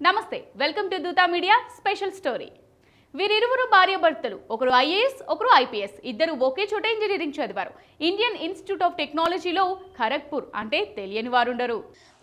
నమస్తే welcome to Dootha media special story. వీరిరువురు భార్యాభర్తలు, ఒకరు ఐఏఎస్ ఒకరు ఐపీఎస్, ఇద్దరు ఒకే చోట ఇంజనీరింగ్ చదివారు. ఇండియన్ ఇన్స్టిట్యూట్ ఆఫ్ టెక్నాలజీలో ఖరగ్పూర్ అంటే తెలియని వారుండరు.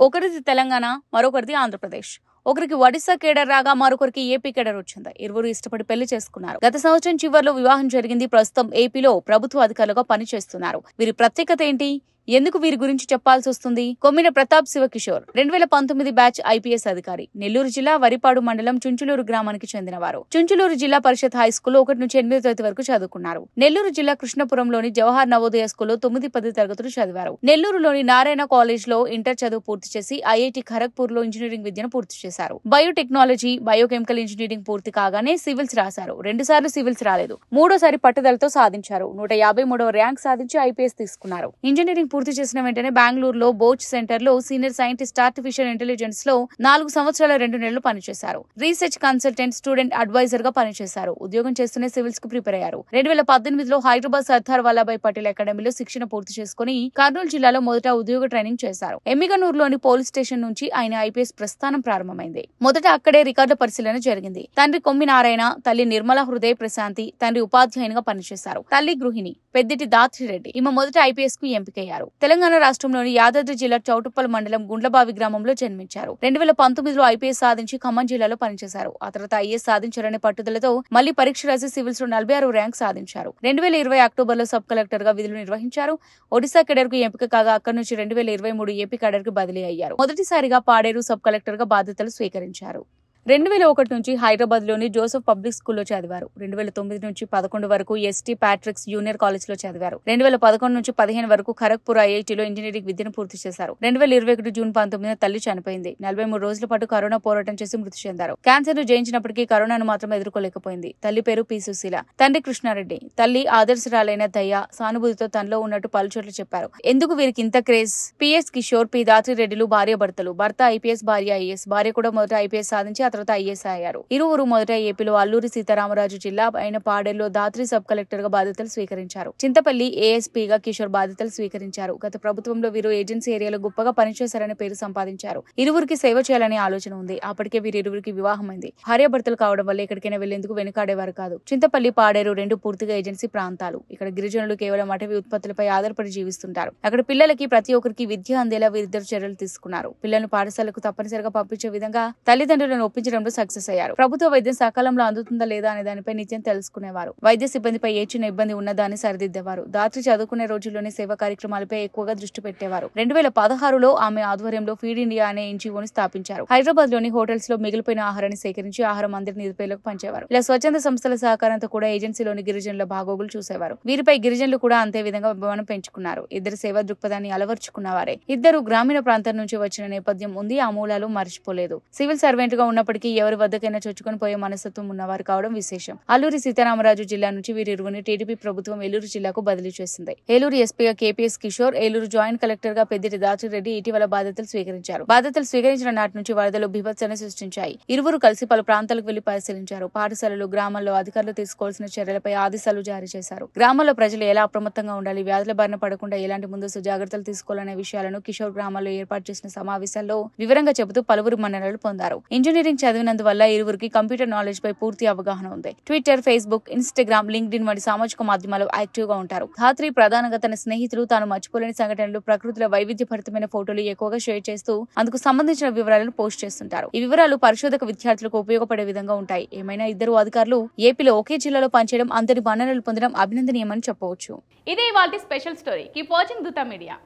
ఒకరిది తెలంగాణ, మరొకరిది ఆంధ్రప్రదేశ్. ఒకరికి ఒడిశా కేడర్ రాగా మరొకరికి ఏపీ కేడర్ వచ్చింది. ఇరువురు ఇష్టపడి పెళ్లి చేసుకున్నారు. గత సంవత్సరం చివరిలో వివాహం జరిగింది. ప్రస్తుతం ఏపీలో ప్రభుత్వ అధికారులుగా పనిచేస్తున్నారు. వీరి ప్రత్యేకత ఏంటి, ఎందుకు వీరి గురించి చెప్పాల్సి వస్తుంది? కొమ్మిన ప్రతాప్ శివకిషోర్ 2019 బ్యాచ్ ఐపీఎస్ అధికారి. నెల్లూరు జిల్లా వరిపాడు మండలం చుంచులూరు గ్రామానికి చెందినవారు. చుంచులూరు జిల్లా పరిషత్ హై స్కూల్లో 1 నుంచి 8వ తరగతి వరకు చదువుకున్నారు. నెల్లూరు జిల్లా కృష్ణపురంలోని జవహర్ నవోదయ స్కూల్లో 9, 10 తరగతులు చదివారు. నెల్లూరులోని నారాయణ కాలేజ్ లో ఇంటర్ చదువు పూర్తి చేసి ఐఐటి ఖరగ్పూర్ లో ఇంజనీరింగ్ విద్యను పూర్తి చేశారు. బయోటెక్నాలజీ, బయోకెమికల్ ఇంజనీరింగ్ పూర్తి కాగానే సివిల్స్ రాశారు. 2 సార్లు సివిల్స్ రాలేదు. 3వ పట్టుదలతో సాధించారు. 153వ ర్యాంక్ సాధించి ఐపీఎస్ తీసుకున్నారు. ఇంజనీరింగ్ పూర్తి చేసిన వెంటనే బెంగళూరులో బోచ్ సెంటర్ లో సీనియర్ సైంటిస్ట్ ఆర్టిఫిషియల్ ఇంటెలిజెన్స్ లో 4 సంవత్సరాల 2 నెలలు పనిచేశారు. రీసెర్చ్ కన్సల్టెంట్, స్టూడెంట్ అడ్వైజర్ గా పనిచేశారు. ఉద్యోగం చేస్తూనే సివిల్స్ కు ప్రిపేర్ అయ్యారు. 2018లో హైదరాబాద్ సర్దార్ వల్లభాయ్ పటేల్ అకాడమీలో శిక్షణ పూర్తి చేసుకుని కర్నూలు జిల్లాలో మొదట ఉద్యోగ ట్రైనింగ్ చేశారు. ఎమ్మిగనూరులోని పోలీస్ స్టేషన్ నుంచి ఆయన ఐపీఎస్ ప్రస్థానం ప్రారంభమైంది. మొదట అక్కడే రికార్డుల పరిశీలన జరిగింది. తండ్రి కొమ్మి నారాయణ, తల్లి నిర్మల హృదయ ప్రశాంతి. తండ్రి ఉపాధ్యాయునిగా పనిచేశారు. తల్లి గృహిణి పెద్దిటి దాత్రిరెడ్డి. ఈమె మొదట ఐపీఎస్ కు ఎంపికయ్యారు. తెలంగాణ రాష్ట్రంలోని యాదాద్రి జిల్లా చౌటుప్పల్ మండలం గుండ్లబావి గ్రామంలో జన్మించారు. 2019లో ఐపీఎస్ సాధించి ఖమ్మం జిల్లాలో పనిచేశారు. ఆ తర్వాత ఐఏఎస్ సాధించారనే పట్టుదలతో మళ్లీ పరీక్ష రాసి సివిల్స్ లో 46 ర్యాంక్ సాధించారు. 2020 అక్టోబర్లో సబ్ కలెక్టర్ గా విధులు నిర్వహించారు. ఒడిశా కేడర్ కు ఎంపిక కాగా అక్కడి నుంచి 2023 ఏపీ కేడర్ కు బదిలీ అయ్యారు. మొదటిసారిగా పాడేరు సబ్ కలెక్టర్ గా బాధ్యతలు స్వీకరించారు. 2001 నుంచి హైదరాబాద్ లోని జోసెఫ్ పబ్లిక్ స్కూల్లో చదివారు. 2009 నుంచి 11 వరకు ఎస్టీ ప్యాట్రిక్స్ జూనియర్ కాలేజ్ లో చదివారు. 2011 నుంచి 15 వరకు ఖరగ్పూర్ ఐఐటీలో ఇంజనీరింగ్ విద్యను పూర్తి చేశారు. 2021 జూన్ 19న తల్లి చనిపోయింది. 43 రోజుల పాటు కరోనా పోరాటం చేసి మృతి చెందారు. క్యాన్సర్ ను జయించినప్పటికీ కరోనాను మాత్రం ఎదుర్కోలేకపోయింది. తల్లి పేరు పి సుశీల, తండ్రి కృష్ణారెడ్డి. తల్లి ఆదర్శరాలైన దయ, సానుభూతితో తనలో ఉన్నట్టు పలుచోట్ల చెప్పారు. ఎందుకు వీరికి ఇంత క్రేజ్? పిఎస్ కిషోర్, పి దాత్రిరెడ్డిలు భార్యాభర్తలు. భర్త ఐపీఎస్, భార్య ఐఏఎస్. భార్య కూడా మొదట ఐపీఎస్ సాధించి తర్వాత ఐఏఎస్ అయ్యారు. ఇరువురు మొదట ఏపీలో అల్లూరి సీతారామరాజు జిల్లా అయిన పాడేరులో దాత్రి సబ్ కలెక్టర్ గా బాధ్యతలు స్వీకరించారు. చింతపల్లి ఏఎస్పీగా కిషోర్ బాధ్యతలు స్వీకరించారు. గత ప్రభుత్వంలో వీరు ఏజెన్సీ ఏరియాలో గొప్పగా పనిచేశారని పేరు సంపాదించారు. ఇరువురికి సేవ చేయాలనే ఆలోచన ఉంది. అప్పటికే వీరిరువురికి వివాహమైంది. భార్యాభర్తలు కావడం వల్ల ఎక్కడికైనా వెళ్లేందుకు వెనుకాడేవారు కాదు. చింతపల్లి, పాడేరు 2 పూర్తిగా ఏజెన్సీ ప్రాంతాలు. ఇక్కడ గిరిజనులు కేవలం అటవీ ఉత్పత్తులపై ఆధారపడి జీవిస్తుంటారు. అక్కడ పిల్లలకి ప్రతి ఒక్కరికి విద్య అందేలా వీరిద్దరు చర్యలు తీసుకున్నారు. పిల్లలను పాఠశాలకు తప్పనిసరిగా పంపించే విధంగా తల్లిదండ్రులను ఒప్పించడంలో సక్సెస్ అయ్యారు. ప్రభుత్వ వైద్యం సకాలంలో అందుతుందా లేదా అనే దానిపై నిత్యం తెలుసుకునేవారు. వైద్య సిబ్బందిపై ఏ చిన్న ఇబ్బంది ఉన్నా దాన్ని సరిదిద్దేవారు. దాత్రి చదువుకునే రోజుల్లోనే సేవా కార్యక్రమాలపై ఎక్కువగా దృష్టి పెట్టేవారు. 2016లో ఆమె ఆధ్వర్యంలో ఫీడ్ ఇండియా అనే ఎన్జీఓని స్థాపించారు. హైదరాబాద్ లోని హోటల్స్ లో మిగిలిపోయిన ఆహారాన్ని సేకరించి ఆహారం అందరి నిరుపేదలకు పంచేవారు. ఇలా స్వచ్ఛంద సంస్థల సహకారంతో కూడా ఏజెన్సీలోని గిరిజనుల బాగోగులు చూసేవారు. వీరిపై గిరిజనులు కూడా అంతే విధంగా అభిమానం పెంచుకున్నారు. ఇద్దరు సేవా దృక్పథాన్ని అలవర్చుకున్నవారే. ఇద్దరు గ్రామీణ ప్రాంతం నుంచి వచ్చిన నేపథ్యం ఉంది. ఆ మూలాలు మర్చిపోలేదు. సివిల్ సర్వెంట్ గా ఉన్నప్పటికీ ఎవరి వద్దకైనా చొచ్చుకొని పోయే మనస్తత్వం ఉన్నవారు కావడం విశేషం. అల్లూరి సీతారామరాజు జిల్లా నుంచి వీరిరువుని టీడీపీ ప్రభుత్వం ఏలూరు జిల్లాకు బదిలీ చేసింది. ఏలూరు ఎస్పీగా KPS Kishore, Eluru joint collector గా పెద్దిటి దాత్రిరెడ్డి ఇటీవల బాధ్యతలు స్వీకరించారు. బాధ్యతలు స్వీకరించిన నాటి నుంచి వరదలు బీభత్సాన్ని సృష్టించాయి. ఇరువురు కలిసి పలు ప్రాంతాలకు వెళ్లి పరిశీలించారు. పాఠశాలలు, గ్రామాల్లో అధికారులు తీసుకోవాల్సిన చర్యలపై ఆదేశాలు జారీ చేశారు. గ్రామాల్లో ప్రజలు ఎలా అప్రమత్తంగా ఉండాలి, వ్యాధుల బారిన పడకుండా ఎలాంటి ముందస్తు జాగ్రత్తలు తీసుకోవాలనే విషయాలను కిషోర్ గ్రామాల్లో ఏర్పాటు చేసిన సమావేశాల్లో వివరంగా చెబుతూ పలువురు మన్ననలు పొందారు. ఇంజనీరింగ్ చదివినందువల్ల ఇరువురికి కంప్యూటర్ నాలెడ్జ్ పై పూర్తి అవగాహన ఉంది. ట్విట్టర్, ఫేస్బుక్, ఇన్స్టాగ్రామ్, లింక్డ్ఇన్ వంటి సామాజిక మాధ్యమాల్లో యాక్టివ్ గా ఉంటారు. ధాత్రి ప్రధానంగా తన స్నేహితులు, తాను మర్చిపోలేని సంఘటనలు, ప్రకృతిలో వైవిధ్యభరితమైన ఫోటోలు ఎక్కువగా షేర్ చేస్తూ అందుకు సంబంధించిన వివరాలను పోస్ట్ చేస్తుంటారు. ఈ వివరాలు పరిశోధక విద్యార్థులకు ఉపయోగపడే విధంగా ఉంటాయి. ఏమైనా ఇద్దరు అధికారులు ఏపీలో ఒకే జిల్లాలో పనిచేయడం, అందరి మన్ననలు పొందడం అభినందనీయమని చెప్పవచ్చు. ఇదే ఇవాల్టి special story. Keep watching Dootha media.